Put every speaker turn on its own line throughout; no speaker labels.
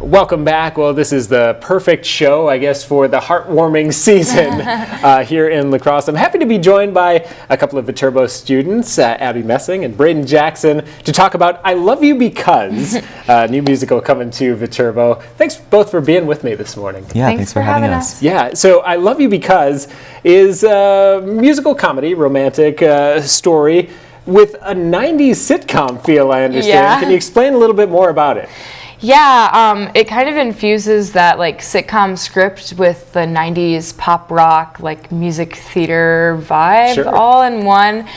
Welcome back. Well, this is the perfect show, I guess, for the heartwarming season here in La Crosse. I'm happy to be joined by a couple of Viterbo students, Abby Messing and Braden Jackson, to talk about I Love You Because, new musical coming to Viterbo. Thanks both for being with me this morning.
Yeah, thanks for having us.
Yeah, so I Love You Because is a musical comedy, romantic story with a 90s sitcom feel, I understand.
Yeah.
Can you explain a little bit more about it?
Yeah, it kind of infuses that like sitcom script with the 90s pop rock, like music theater vibe,
Sure.
all in one.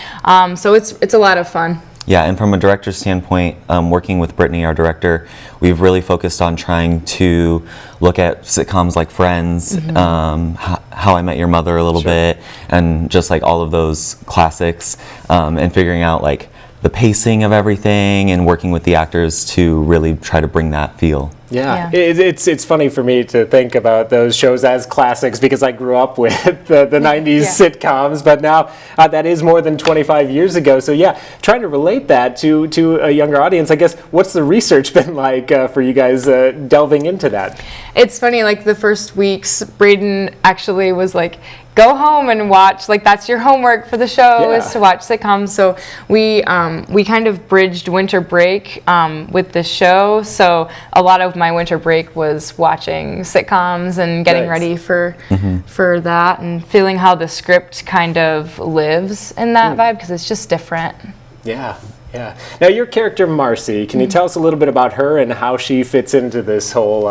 So it's a lot of fun.
Yeah, and from a director's standpoint, working with Brittany, our director, we've really focused on trying to look at sitcoms like Friends, How I Met Your Mother a little bit, and just like all of those classics, and figuring out like the pacing of everything and working with the actors to really try to bring that feel.
Yeah. It's funny for me to think about those shows as classics because I grew up with the 90s sitcoms, but now that is more than 25 years ago. So yeah, trying to relate that to a younger audience, I guess, what's the research been like for you guys delving into that?
It's funny, like the first weeks, Braden actually was like, go home and watch, like that's your homework for the show is to watch sitcoms. So we kind of bridged winter break with the show. So a lot of my winter break was watching sitcoms and getting ready for that and feeling how the script kind of lives in that vibe because it's just different.
Yeah. Yeah. Now, your character Marcy, can you tell us a little bit about her and how she fits into this whole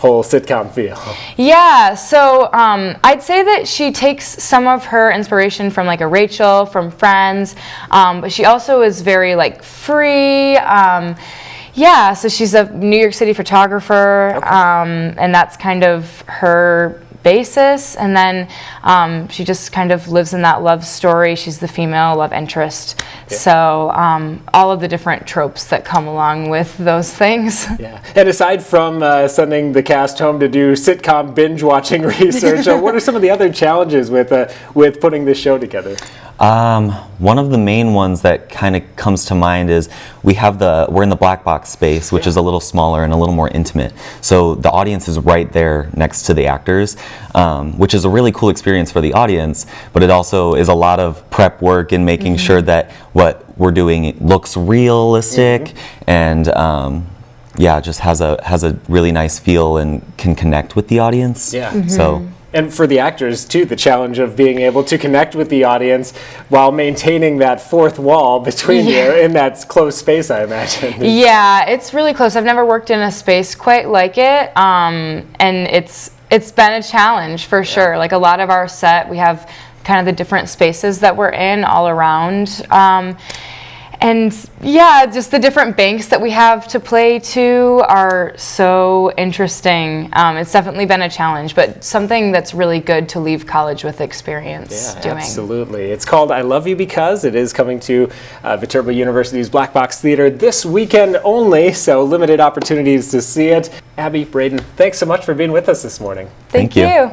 sitcom feel?
Yeah, so I'd say that she takes some of her inspiration from like a Rachel from Friends, but she also is very like free. Yeah, so she's a New York City photographer, and that's kind of her basis, and then she just kind of lives in that love story. She's the female love interest, so all of the different tropes that come along with those things.
Yeah, and aside from sending the cast home to do sitcom binge watching research, what are some of the other challenges with putting this show together?
One of the main ones that kind of comes to mind is we're in the black box space, which is a little smaller and a little more intimate. So the audience is right there next to the actors, which is a really cool experience for the audience, but it also is a lot of prep work and making sure that what we're doing looks realistic and just has a really nice feel and can connect with the audience.
Yeah.
So.
And for the actors, too, the challenge of being able to connect with the audience while maintaining that fourth wall between you in that close space, I imagine.
Yeah, it's really close. I've never worked in a space quite like it, and it's been a challenge for sure. Like a lot of our set, we have kind of the different spaces that we're in all around. And yeah, just the different banks that we have to play to are so interesting. It's definitely been a challenge, but something that's really good to leave college with experience doing.
Absolutely. It's called I Love You Because. It is coming to Viterbo University's Black Box Theater this weekend only, so limited opportunities to see it. Abby, Braden, thanks so much for being with us this morning.
Thank you.